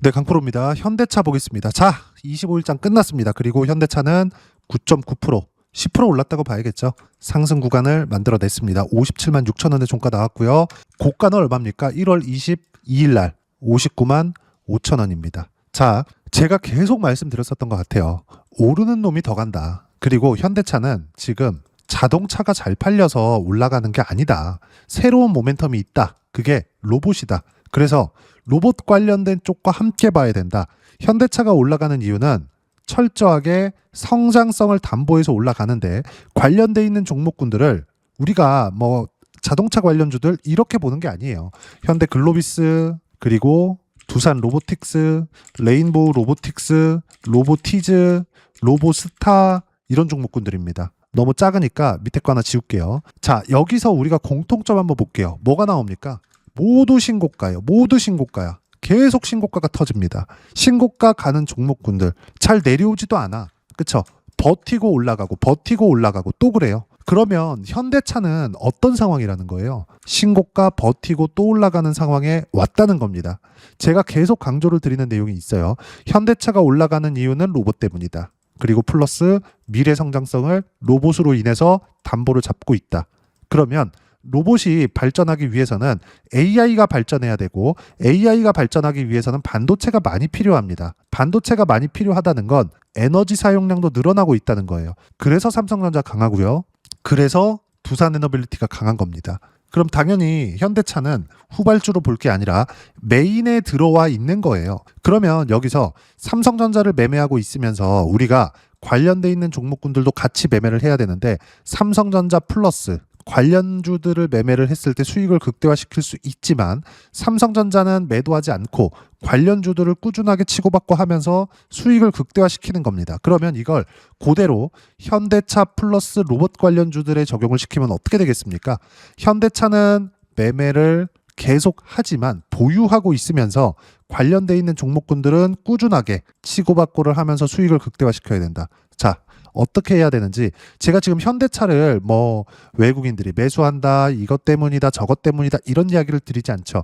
네, 강프로입니다. 현대차 보겠습니다. 자, 25일장 끝났습니다. 그리고 현대차는 9.9%, 10% 올랐다고 봐야겠죠. 상승 구간을 만들어냈습니다. 57만 6천 원의 종가 나왔고요. 고가는 얼마입니까? 1월 22일 날 59만 5천 원입니다. 자, 제가 계속 말씀드렸었던 것 같아요. 오르는 놈이 더 간다. 그리고 현대차는 지금 자동차가 잘 팔려서 올라가는 게 아니다. 새로운 모멘텀이 있다. 그게 로봇이다. 그래서 로봇 관련된 쪽과 함께 봐야 된다. 현대차가 올라가는 이유는 철저하게 성장성을 담보해서 올라가는데 관련돼 있는 종목군들을 우리가 자동차 관련주들 이렇게 보는 게 아니에요. 현대 글로비스, 그리고 두산 로보틱스, 레인보우 로보틱스, 로보티즈, 로보스타 이런 종목군들입니다. 너무 작으니까 밑에 거 하나 지울게요. 자, 여기서 우리가 공통점 한번 볼게요. 뭐가 나옵니까? 모두 신고가예요. 모두 신고가야. 계속 신고가가 터집니다. 신고가 가는 종목군들 잘 내려오지도 않아. 그쵸? 버티고 올라가고 또 그래요. 그러면 현대차는 어떤 상황이라는 거예요? 신고가 버티고 또 올라가는 상황에 왔다는 겁니다. 제가 계속 강조를 드리는 내용이 있어요. 현대차가 올라가는 이유는 로봇 때문이다. 그리고 플러스 미래 성장성을 로봇으로 인해서 담보를 잡고 있다. 그러면 로봇이 발전하기 위해서는 AI가 발전해야 되고 AI가 발전하기 위해서는 반도체가 많이 필요합니다. 반도체가 많이 필요하다는 건 에너지 사용량도 늘어나고 있다는 거예요. 그래서 삼성전자 강하고요. 그래서 두산에너빌리티가 강한 겁니다. 그럼 당연히 현대차는 후발주로 볼 게 아니라 메인에 들어와 있는 거예요. 그러면 여기서 삼성전자를 매매하고 있으면서 우리가 관련돼 있는 종목군들도 같이 매매를 해야 되는데 삼성전자 플러스 관련주들을 매매를 했을 때 수익을 극대화시킬 수 있지만 삼성전자는 매도하지 않고 관련주들을 꾸준하게 치고받고 하면서 수익을 극대화시키는 겁니다. 그러면 이걸 그대로 현대차 플러스 로봇 관련주들에 적용을 시키면 어떻게 되겠습니까? 현대차는 매매를 계속 하지만 보유하고 있으면서 관련돼 있는 종목군들은 꾸준하게 치고받고를 하면서 수익을 극대화시켜야 된다. 자, 어떻게 해야 되는지 제가 지금 현대차를 외국인들이 매수한다, 이것 때문이다, 저것 때문이다 이런 이야기를 드리지 않죠.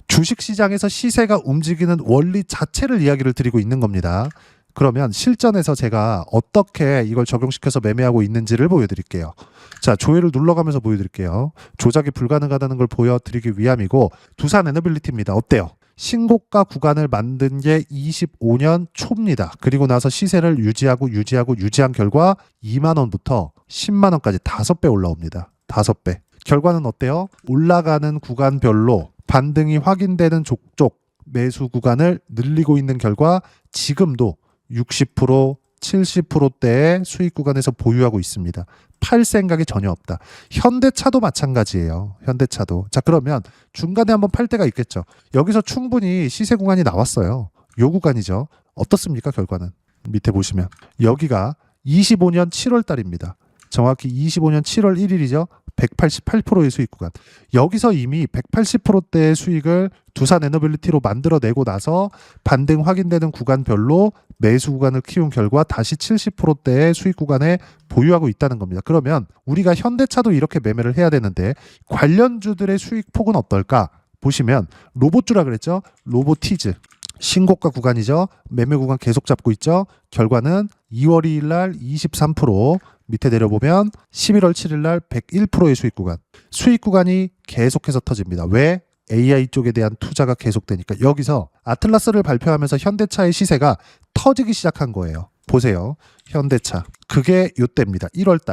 주식시장에서 시세가 움직이는 원리 자체를 이야기를 드리고 있는 겁니다. 그러면 실전에서 제가 어떻게 이걸 적용시켜서 매매하고 있는지를 보여드릴게요. 자, 조회를 눌러가면서 보여드릴게요. 조작이 불가능하다는 걸 보여드리기 위함이고 두산에너빌리티입니다. 어때요? 신고가 구간을 만든 게 25년 초입니다. 그리고 나서 시세를 유지한 결과 2만 원부터 10만 원까지 5배 올라옵니다. 5배. 결과는 어때요? 올라가는 구간별로 반등이 확인되는 족족 매수 구간을 늘리고 있는 결과 지금도 60%, 70%대의 수익 구간에서 보유하고 있습니다. 팔 생각이 전혀 없다. 현대차도 마찬가지예요. 현대차도. 자, 그러면 중간에 한번 팔 때가 있겠죠. 여기서 충분히 시세 구간이 나왔어요. 요 구간이죠. 어떻습니까? 결과는. 밑에 보시면 여기가 25년 7월 달입니다. 정확히 25년 7월 1일이죠. 188%의 수익 구간. 여기서 이미 180%대의 수익을 두산에너빌리티로 만들어내고 나서 반등 확인되는 구간별로 매수 구간을 키운 결과 다시 70%대의 수익 구간에 보유하고 있다는 겁니다. 그러면 우리가 현대차도 이렇게 매매를 해야 되는데 관련주들의 수익 폭은 어떨까? 보시면 로봇주라 그랬죠? 로보티즈. 신고가 구간이죠. 매매 구간 계속 잡고 있죠. 결과는 2월 2일 날 23%, 밑에 내려보면 11월 7일 날 101%의 수익 구간. 수익 구간이 계속해서 터집니다. 왜? AI 쪽에 대한 투자가 계속되니까. 여기서 아틀라스를 발표하면서 현대차의 시세가 터지기 시작한 거예요. 보세요. 현대차. 그게 요때입니다. 1월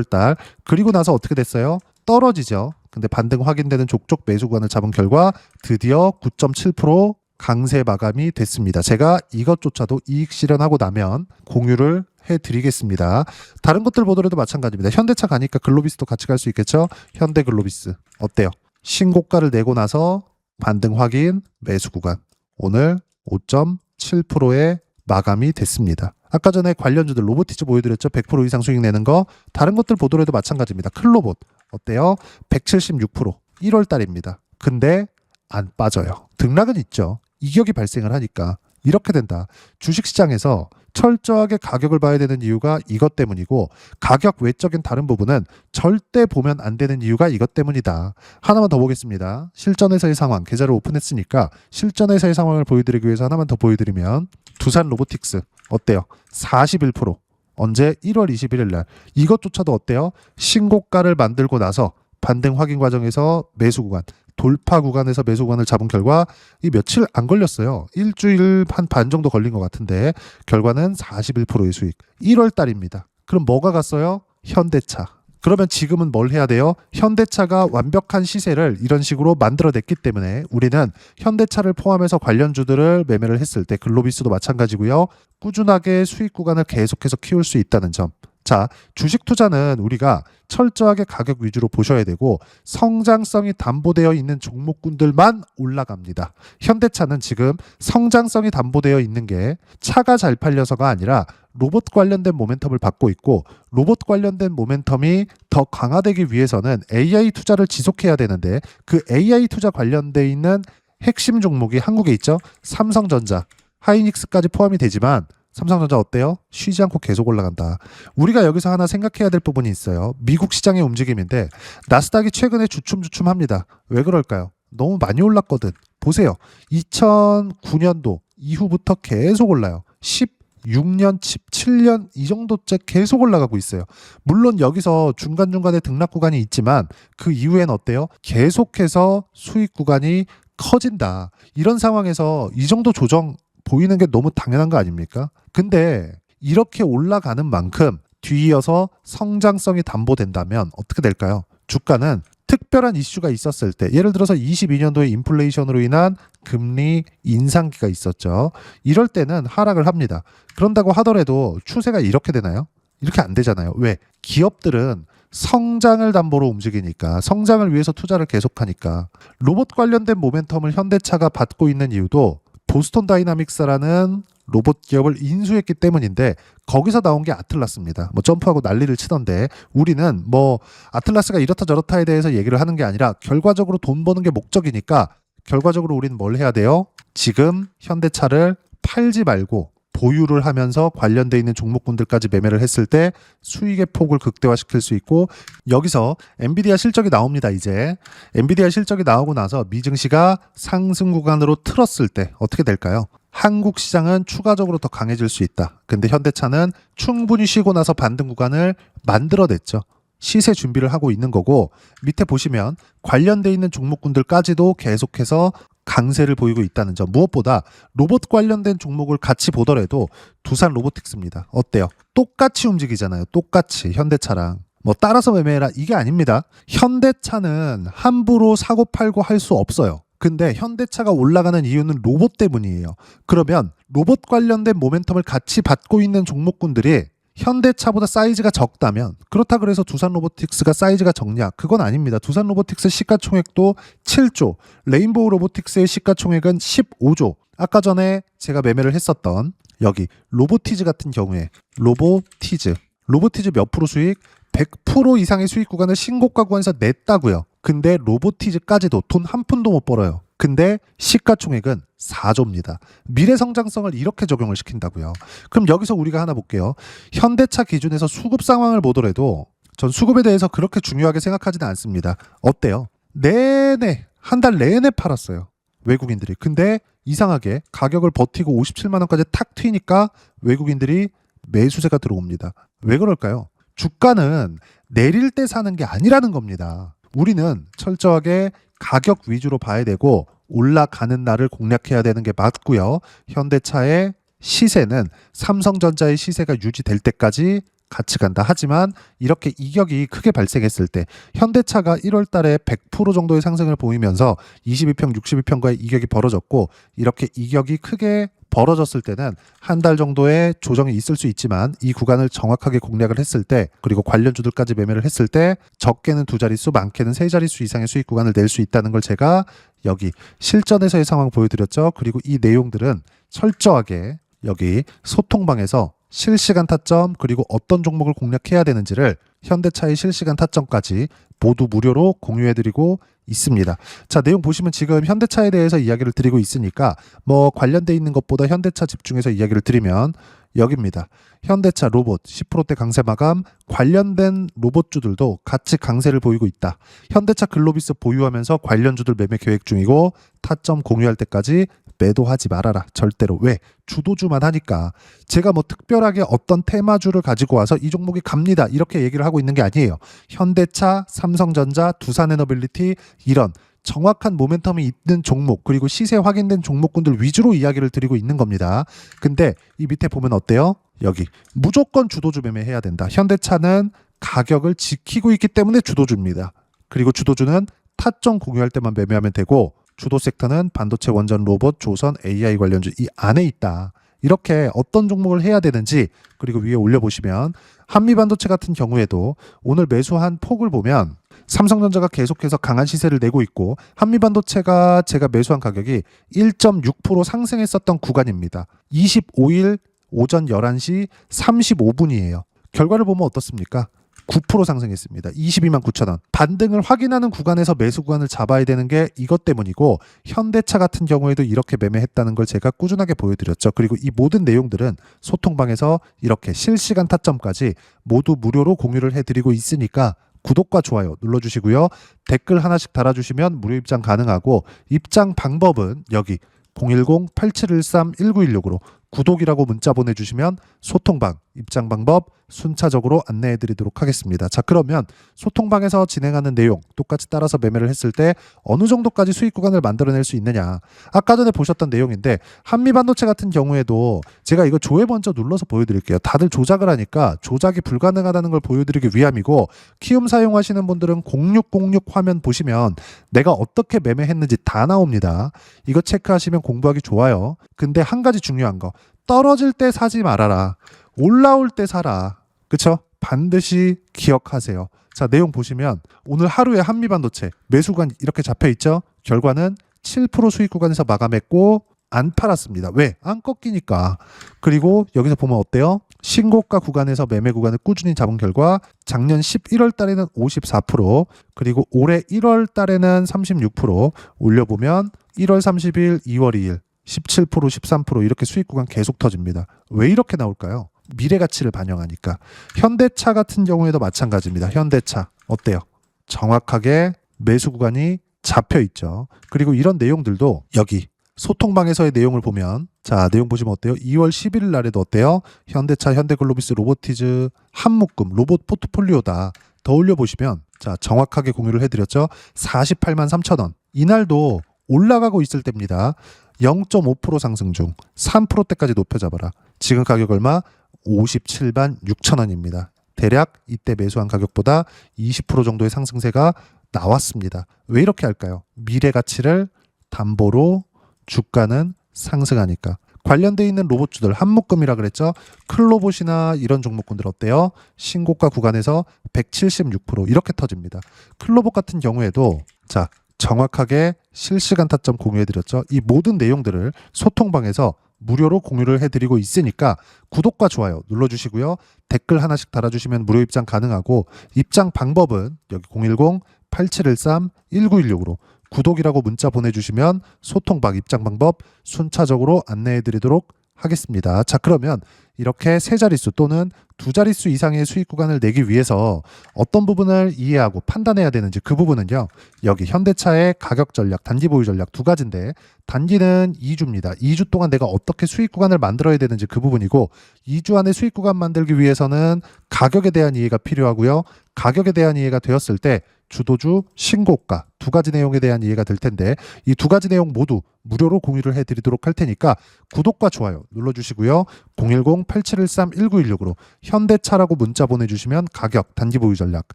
달. 그리고 나서 어떻게 됐어요? 떨어지죠. 근데 반등 확인되는 족족 매수 구간을 잡은 결과 드디어 9.7% 강세 마감이 됐습니다. 제가 이것조차도 이익 실현하고 나면 공유를 해드리겠습니다. 다른 것들 보더라도 마찬가지입니다. 현대차 가니까 글로비스도 같이 갈 수 있겠죠? 현대 글로비스 어때요? 신고가를 내고 나서 반등 확인 매수 구간 오늘 5.7%의 마감이 됐습니다. 아까 전에 관련주들 로보티즈 보여드렸죠? 100% 이상 수익 내는 거. 다른 것들 보더라도 마찬가지입니다. 클로봇 어때요? 176% 1월 달입니다. 근데 안 빠져요. 등락은 있죠. 이격이 발생을 하니까 이렇게 된다. 주식시장에서 철저하게 가격을 봐야 되는 이유가 이것 때문이고 가격 외적인 다른 부분은 절대 보면 안 되는 이유가 이것 때문이다. 하나만 더 보겠습니다. 실전에서의 상황, 계좌를 오픈했으니까 실전에서의 상황을 보여드리기 위해서 하나만 더 보여드리면 두산 로보틱스 어때요? 41%. 언제? 1월 21일 날. 이것조차도 어때요? 신고가를 만들고 나서 반등 확인 과정에서 매수 구간, 돌파 구간에서 매수 구간을 잡은 결과 이 며칠 안 걸렸어요. 일주일 반 정도 걸린 것 같은데 결과는 41%의 수익. 1월 달입니다. 그럼 뭐가 갔어요? 현대차. 그러면 지금은 뭘 해야 돼요? 현대차가 완벽한 시세를 이런 식으로 만들어냈기 때문에 우리는 현대차를 포함해서 관련주들을 매매를 했을 때 글로비스도 마찬가지고요. 꾸준하게 수익 구간을 계속해서 키울 수 있다는 점. 자, 주식 투자는 우리가 철저하게 가격 위주로 보셔야 되고 성장성이 담보되어 있는 종목군들만 올라갑니다. 현대차는 지금 성장성이 담보되어 있는 게 차가 잘 팔려서가 아니라 로봇 관련된 모멘텀을 받고 있고 로봇 관련된 모멘텀이 더 강화되기 위해서는 AI 투자를 지속해야 되는데 그 AI 투자 관련돼 있는 핵심 종목이 한국에 있죠. 삼성전자, 하이닉스까지 포함이 되지만 삼성전자 어때요? 쉬지 않고 계속 올라간다. 우리가 여기서 하나 생각해야 될 부분이 있어요. 미국 시장의 움직임인데 나스닥이 최근에 주춤주춤합니다. 왜 그럴까요? 너무 많이 올랐거든. 보세요. 2009년도 이후부터 계속 올라요. 16년, 17년 이 정도째 계속 올라가고 있어요. 물론 여기서 중간중간에 등락 구간이 있지만 그 이후엔 어때요? 계속해서 수익 구간이 커진다. 이런 상황에서 이 정도 조정 보이는 게 너무 당연한 거 아닙니까? 근데 이렇게 올라가는 만큼 뒤이어서 성장성이 담보된다면 어떻게 될까요? 주가는 특별한 이슈가 있었을 때 예를 들어서 22년도에 인플레이션으로 인한 금리 인상기가 있었죠. 이럴 때는 하락을 합니다. 그런다고 하더라도 추세가 이렇게 되나요? 이렇게 안 되잖아요. 왜? 기업들은 성장을 담보로 움직이니까 성장을 위해서 투자를 계속하니까 로봇 관련된 모멘텀을 현대차가 받고 있는 이유도 보스턴 다이나믹스라는 로봇 기업을 인수했기 때문인데 거기서 나온 게 아틀라스입니다. 뭐 점프하고 난리를 치던데 우리는 뭐 아틀라스가 이렇다 저렇다에 대해서 얘기를 하는 게 아니라 결과적으로 돈 버는 게 목적이니까 결과적으로 우리는 뭘 해야 돼요? 지금 현대차를 팔지 말고 보유를 하면서 관련돼 있는 종목군들까지 매매를 했을 때 수익의 폭을 극대화시킬 수 있고 여기서 엔비디아 실적이 나옵니다. 이제 엔비디아 실적이 나오고 나서 미증시가 상승 구간으로 틀었을 때 어떻게 될까요? 한국 시장은 추가적으로 더 강해질 수 있다. 근데 현대차는 충분히 쉬고 나서 반등 구간을 만들어냈죠. 시세 준비를 하고 있는 거고 밑에 보시면 관련돼 있는 종목군들까지도 계속해서 강세를 보이고 있다는 점. 무엇보다 로봇 관련된 종목을 같이 보더라도 두산 로보틱스입니다. 어때요? 똑같이 움직이잖아요. 똑같이 현대차랑. 뭐 따라서 매매해라 이게 아닙니다. 현대차는 함부로 사고 팔고 할 수 없어요. 근데 현대차가 올라가는 이유는 로봇 때문이에요. 그러면 로봇 관련된 모멘텀을 같이 받고 있는 종목군들이 현대차보다 사이즈가 적다면 그렇다 그래서 두산 로보틱스가 사이즈가 적냐? 그건 아닙니다. 두산 로보틱스 시가총액도 7조, 레인보우 로보틱스의 시가총액은 15조. 아까 전에 제가 매매를 했었던 여기 로보티즈 같은 경우에 로보티즈 몇 프로 수익? 100% 이상의 수익 구간을 신고가 구간에서 냈다고요. 근데 로보티즈까지도 돈 한 푼도 못 벌어요. 근데 시가총액은 4조입니다. 미래 성장성을 이렇게 적용을 시킨다고요. 그럼 여기서 우리가 하나 볼게요. 현대차 기준에서 수급 상황을 보더라도 전 수급에 대해서 그렇게 중요하게 생각하지는 않습니다. 어때요? 내내 한 달 내내 팔았어요. 외국인들이. 근데 이상하게 가격을 버티고 57만 원까지 탁 튀니까 외국인들이 매수세가 들어옵니다. 왜 그럴까요? 주가는 내릴 때 사는 게 아니라는 겁니다. 우리는 철저하게 가격 위주로 봐야 되고 올라가는 날을 공략해야 되는 게 맞고요. 현대차의 시세는 삼성전자의 시세가 유지될 때까지 같이 간다. 하지만 이렇게 이격이 크게 발생했을 때 현대차가 1월 달에 100% 정도의 상승을 보이면서 22평, 62평과의 이격이 벌어졌고 이렇게 이격이 크게 벌어졌을 때는 한 달 정도의 조정이 있을 수 있지만 이 구간을 정확하게 공략을 했을 때 그리고 관련주들까지 매매를 했을 때 적게는 두 자릿수 많게는 세 자릿수 이상의 수익 구간을 낼 수 있다는 걸 제가 여기 실전에서의 상황 보여드렸죠. 그리고 이 내용들은 철저하게 여기 소통방에서 실시간 타점 그리고 어떤 종목을 공략해야 되는지를 현대차의 실시간 타점까지 모두 무료로 공유해드리고 있습니다. 자, 내용 보시면 지금 현대차에 대해서 이야기를 드리고 있으니까 뭐 관련돼 있는 것보다 현대차 집중해서 이야기를 드리면 여기입니다. 현대차 로봇 10%대 강세 마감, 관련된 로봇주들도 같이 강세를 보이고 있다. 현대차 글로비스 보유하면서 관련주들 매매 계획 중이고 타점 공유할 때까지 매도하지 말아라. 절대로. 왜? 주도주만 하니까. 제가 뭐 특별하게 어떤 테마주를 가지고 와서 이 종목이 갑니다 이렇게 얘기를 하고 있는 게 아니에요. 현대차, 삼성전자, 두산에너빌리티 이런 정확한 모멘텀이 있는 종목 그리고 시세 확인된 종목군들 위주로 이야기를 드리고 있는 겁니다. 근데 이 밑에 보면 어때요? 여기 무조건 주도주 매매해야 된다. 현대차는 가격을 지키고 있기 때문에 주도주입니다. 그리고 주도주는 타점 공유할 때만 매매하면 되고 주도 섹터는 반도체, 원전, 로봇, 조선, AI 관련주 이 안에 있다. 이렇게 어떤 종목을 해야 되는지 그리고 위에 올려보시면 한미반도체 같은 경우에도 오늘 매수한 폭을 보면 삼성전자가 계속해서 강한 시세를 내고 있고 한미반도체가 제가 매수한 가격이 1.6% 상승했었던 구간입니다. 25일 오전 11시 35분이에요. 결과를 보면 어떻습니까? 9% 상승했습니다. 22만 9천 원. 반등을 확인하는 구간에서 매수 구간을 잡아야 되는 게 이것 때문이고 현대차 같은 경우에도 이렇게 매매했다는 걸 제가 꾸준하게 보여드렸죠. 그리고 이 모든 내용들은 소통방에서 이렇게 실시간 타점까지 모두 무료로 공유를 해드리고 있으니까 구독과 좋아요 눌러주시고요. 댓글 하나씩 달아주시면 무료 입장 가능하고 입장 방법은 여기 010-8713-1916으로 구독이라고 문자 보내주시면 소통방 입장 방법 순차적으로 안내해드리도록 하겠습니다. 자, 그러면 소통방에서 진행하는 내용 똑같이 따라서 매매를 했을 때 어느 정도까지 수익 구간을 만들어낼 수 있느냐. 아까 전에 보셨던 내용인데 한미반도체 같은 경우에도 제가 이거 조회 먼저 눌러서 보여드릴게요. 다들 조작을 하니까 조작이 불가능하다는 걸 보여드리기 위함이고 키움 사용하시는 분들은 0606 화면 보시면 내가 어떻게 매매했는지 다 나옵니다. 이거 체크하시면 공부하기 좋아요. 근데 한 가지 중요한 거 떨어질 때 사지 말아라. 올라올 때 사라. 그쵸? 반드시 기억하세요. 자, 내용 보시면 오늘 하루에 한미반도체 매수구간 이렇게 잡혀있죠? 결과는 7% 수익 구간에서 마감했고 안 팔았습니다. 왜? 안 꺾이니까. 그리고 여기서 보면 어때요? 신고가 구간에서 매매 구간을 꾸준히 잡은 결과 작년 11월 달에는 54% 그리고 올해 1월 달에는 36% 올려보면 1월 30일, 2월 2일 17%, 13% 이렇게 수익 구간 계속 터집니다. 왜 이렇게 나올까요? 미래 가치를 반영하니까. 현대차 같은 경우에도 마찬가지입니다. 현대차 어때요? 정확하게 매수 구간이 잡혀 있죠. 그리고 이런 내용들도 여기 소통방에서의 내용을 보면 자, 내용 보시면 어때요? 2월 11일 날에도 어때요? 현대차, 현대글로비스, 로보티즈 한 묶음 로봇 포트폴리오다. 더 올려보시면 자, 정확하게 공유를 해드렸죠. 48만 3천 원. 이날도 올라가고 있을 때입니다. 0.5% 상승 중 3%대까지 높여잡아라. 지금 가격 얼마? 57만 6천 원입니다. 대략 이때 매수한 가격보다 20% 정도의 상승세가 나왔습니다. 왜 이렇게 할까요? 미래 가치를 담보로 주가는 상승하니까. 관련되어 있는 로봇주들 한묶음이라 그랬죠. 클로봇이나 이런 종목군들 어때요? 신고가 구간에서 176% 이렇게 터집니다. 클로봇 같은 경우에도 자, 정확하게 실시간 타점 공유해드렸죠. 이 모든 내용들을 소통방에서 무료로 공유를 해드리고 있으니까 구독과 좋아요 눌러주시고요. 댓글 하나씩 달아주시면 무료 입장 가능하고 입장 방법은 여기 010-8713-1916으로 구독이라고 문자 보내주시면 소통방 입장 방법 순차적으로 안내해드리도록 하겠습니다. 자, 그러면 이렇게 세 자릿수 또는 두 자릿수 이상의 수익 구간을 내기 위해서 어떤 부분을 이해하고 판단해야 되는지 그 부분은요. 여기 현대차의 가격 전략, 단기 보유 전략 두 가지인데 단기는 2주입니다. 2주 동안 내가 어떻게 수익 구간을 만들어야 되는지 그 부분이고 2주 안에 수익 구간 만들기 위해서는 가격에 대한 이해가 필요하고요. 가격에 대한 이해가 되었을 때 주도주, 신고가 두 가지 내용에 대한 이해가 될 텐데 이 두 가지 내용 모두 무료로 공유를 해드리도록 할 테니까 구독과 좋아요 눌러주시고요. 010-8713-1916으로 현대차라고 문자 보내주시면 가격, 단기 보유 전략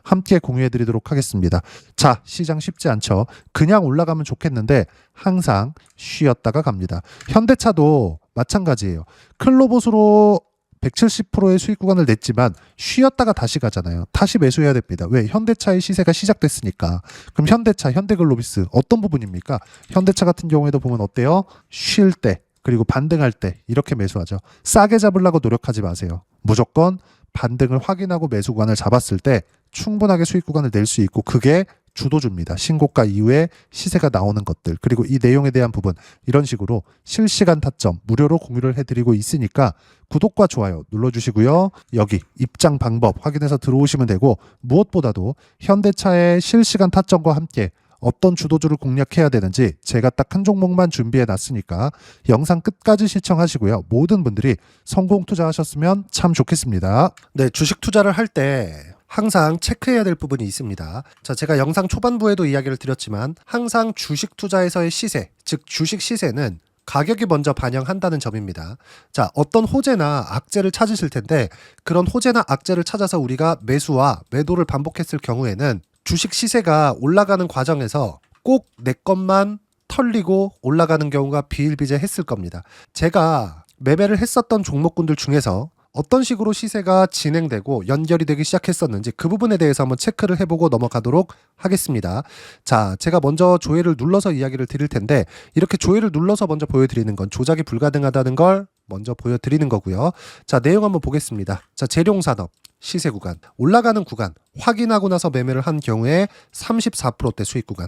함께 공유해드리도록 하겠습니다. 자, 시장 쉽지 않죠. 그냥 올라가면 좋겠는데 항상 쉬었다가 갑니다. 현대차도 마찬가지예요. 클로봇으로 170%의 수익 구간을 냈지만 쉬었다가 다시 가잖아요. 다시 매수해야 됩니다. 왜? 현대차의 시세가 시작됐으니까. 그럼 현대차, 현대글로비스 어떤 부분입니까? 현대차 같은 경우에도 보면 어때요? 쉴 때 그리고 반등할 때 이렇게 매수하죠. 싸게 잡으려고 노력하지 마세요. 무조건 반등을 확인하고 매수 구간을 잡았을 때 충분하게 수익 구간을 낼 수 있고 그게 주도주입니다. 신고가 이후에 시세가 나오는 것들 그리고 이 내용에 대한 부분 이런 식으로 실시간 타점 무료로 공유를 해드리고 있으니까 구독과 좋아요 눌러주시고요. 여기 입장 방법 확인해서 들어오시면 되고 무엇보다도 현대차의 실시간 타점과 함께 어떤 주도주를 공략해야 되는지 제가 딱 한 종목만 준비해 놨으니까 영상 끝까지 시청하시고요. 모든 분들이 성공 투자하셨으면 참 좋겠습니다. 네, 주식 투자를 할 때 항상 체크해야 될 부분이 있습니다. 자, 제가 영상 초반부에도 이야기를 드렸지만 항상 주식 투자에서의 시세, 즉 주식 시세는 가격이 먼저 반영한다는 점입니다. 자, 어떤 호재나 악재를 찾으실 텐데 그런 호재나 악재를 찾아서 우리가 매수와 매도를 반복했을 경우에는 주식 시세가 올라가는 과정에서 꼭 내 것만 털리고 올라가는 경우가 비일비재했을 겁니다. 제가 매매를 했었던 종목군들 중에서 어떤 식으로 시세가 진행되고 연결이 되기 시작했었는지 그 부분에 대해서 한번 체크를 해보고 넘어가도록 하겠습니다. 자, 제가 먼저 조회를 눌러서 이야기를 드릴 텐데 이렇게 조회를 눌러서 먼저 보여드리는 건 조작이 불가능하다는 걸 먼저 보여드리는 거고요. 자, 내용 한번 보겠습니다. 자, 재룡산업 시세 구간 올라가는 구간 확인하고 나서 매매를 한 경우에 34%대 수익 구간.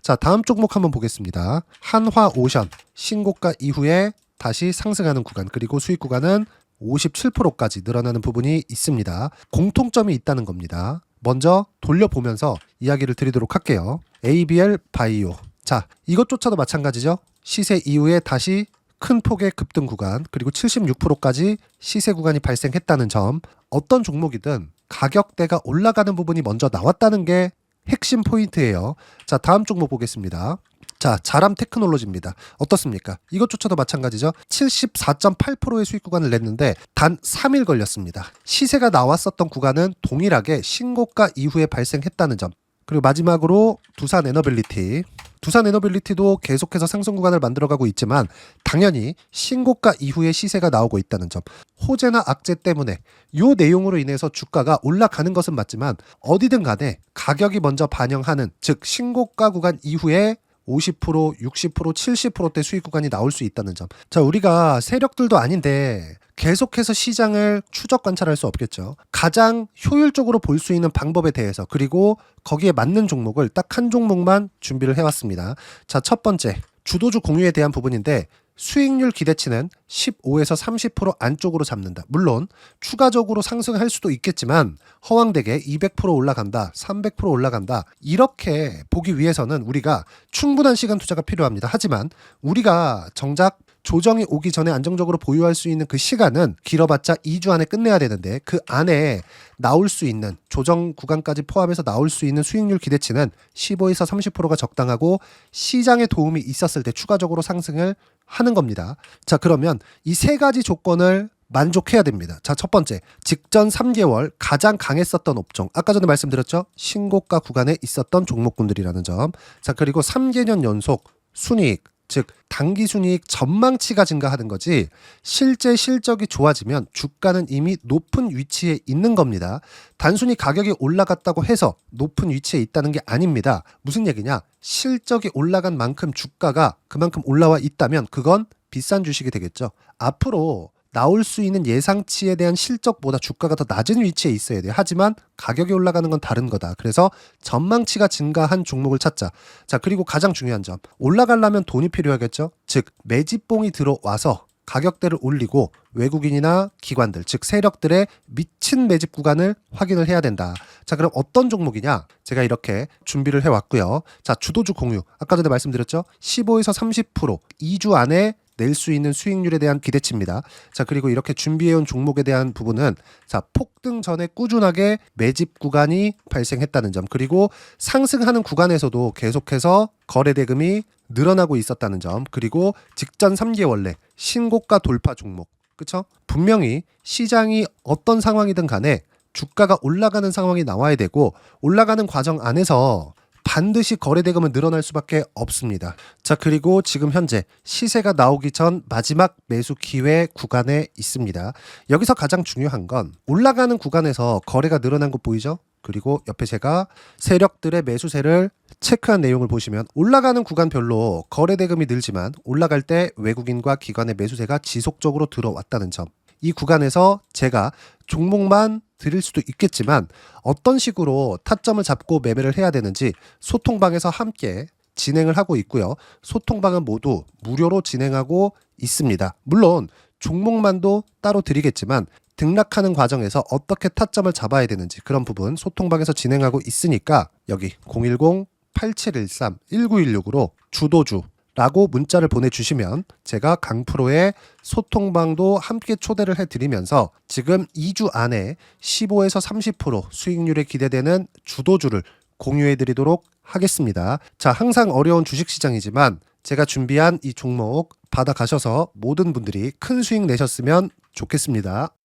자, 다음 종목 한번 보겠습니다. 한화오션 신고가 이후에 다시 상승하는 구간 그리고 수익 구간은 57%까지 늘어나는 부분이 있습니다. 공통점이 있다는 겁니다. 먼저 돌려보면서 이야기를 드리도록 할게요. ABL 바이오. 자, 이것조차도 마찬가지죠. 시세 이후에 다시 큰 폭의 급등 구간 그리고 76%까지 시세 구간이 발생했다는 점. 어떤 종목이든 가격대가 올라가는 부분이 먼저 나왔다는 게 핵심 포인트예요. 자, 다음 종목 보겠습니다. 자, 자람 테크놀로지입니다. 어떻습니까? 이것조차도 마찬가지죠. 74.8%의 수익 구간을 냈는데 단 3일 걸렸습니다. 시세가 나왔었던 구간은 동일하게 신고가 이후에 발생했다는 점. 그리고 마지막으로 두산 에너빌리티. 두산 에너빌리티도 계속해서 상승 구간을 만들어가고 있지만 당연히 신고가 이후에 시세가 나오고 있다는 점. 호재나 악재 때문에 이 내용으로 인해서 주가가 올라가는 것은 맞지만 어디든 간에 가격이 먼저 반영하는 즉 신고가 구간 이후에 50%, 60%, 70%대 수익 구간이 나올 수 있다는 점. 자, 우리가 세력들도 아닌데 계속해서 시장을 추적 관찰할 수 없겠죠. 가장 효율적으로 볼 수 있는 방법에 대해서 그리고 거기에 맞는 종목을 딱 한 종목만 준비를 해왔습니다. 자, 첫 번째 주도주 공유에 대한 부분인데 수익률 기대치는 15에서 30% 안쪽으로 잡는다. 물론 추가적으로 상승할 수도 있겠지만 허황되게 200% 올라간다, 300% 올라간다. 이렇게 보기 위해서는 우리가 충분한 시간 투자가 필요합니다. 하지만 우리가 정작 조정이 오기 전에 안정적으로 보유할 수 있는 그 시간은 길어봤자 2주 안에 끝내야 되는데 그 안에 나올 수 있는 조정 구간까지 포함해서 나올 수 있는 수익률 기대치는 15에서 30%가 적당하고 시장에 도움이 있었을 때 추가적으로 상승을 하는 겁니다. 자, 그러면 이 세 가지 조건을 만족해야 됩니다. 자, 첫 번째, 직전 3개월 가장 강했었던 업종. 아까 전에 말씀드렸죠? 신고가 구간에 있었던 종목군들이라는 점. 자, 그리고 3개년 연속 순이익. 즉 단기 순이익 전망치가 증가하는 거지 실제 실적이 좋아지면 주가는 이미 높은 위치에 있는 겁니다. 단순히 가격이 올라갔다고 해서 높은 위치에 있다는 게 아닙니다. 무슨 얘기냐? 실적이 올라간 만큼 주가가 그만큼 올라와 있다면 그건 비싼 주식이 되겠죠. 앞으로 나올 수 있는 예상치에 대한 실적보다 주가가 더 낮은 위치에 있어야 돼요. 하지만 가격이 올라가는 건 다른 거다. 그래서 전망치가 증가한 종목을 찾자. 자, 그리고 가장 중요한 점. 올라가려면 돈이 필요하겠죠. 즉 매집봉이 들어와서 가격대를 올리고 외국인이나 기관들, 즉 세력들의 미친 매집 구간을 확인을 해야 된다. 자, 그럼 어떤 종목이냐? 제가 이렇게 준비를 해왔고요. 자, 주도주 공유. 아까 전에 말씀드렸죠. 15에서 30% 2주 안에 낼 수 있는 수익률에 대한 기대치입니다. 자, 그리고 이렇게 준비해온 종목에 대한 부분은 자, 폭등 전에 꾸준하게 매집 구간이 발생했다는 점 그리고 상승하는 구간에서도 계속해서 거래 대금이 늘어나고 있었다는 점 그리고 직전 3개월 내 신고가 돌파 종목 그쵸? 분명히 시장이 어떤 상황이든 간에 주가가 올라가는 상황이 나와야 되고 올라가는 과정 안에서 반드시 거래대금은 늘어날 수밖에 없습니다. 자, 그리고 지금 현재 시세가 나오기 전 마지막 매수 기회 구간에 있습니다. 여기서 가장 중요한 건 올라가는 구간에서 거래가 늘어난 거 보이죠? 그리고 옆에 제가 세력들의 매수세를 체크한 내용을 보시면 올라가는 구간별로 거래대금이 늘지만 올라갈 때 외국인과 기관의 매수세가 지속적으로 들어왔다는 점. 이 구간에서 제가 종목만 드릴 수도 있겠지만 어떤 식으로 타점을 잡고 매매를 해야 되는지 소통방에서 함께 진행을 하고 있고요. 소통방은 모두 무료로 진행하고 있습니다. 물론 종목만도 따로 드리겠지만 등락하는 과정에서 어떻게 타점을 잡아야 되는지 그런 부분 소통방에서 진행하고 있으니까 여기 010-8713-1916으로 주도주라고 문자를 보내주시면 제가 강프로의 소통방도 함께 초대를 해드리면서 지금 2주 안에 15에서 30% 수익률에 기대되는 주도주를 공유해드리도록 하겠습니다. 자, 항상 어려운 주식시장이지만 제가 준비한 이 종목 받아가셔서 모든 분들이 큰 수익 내셨으면 좋겠습니다.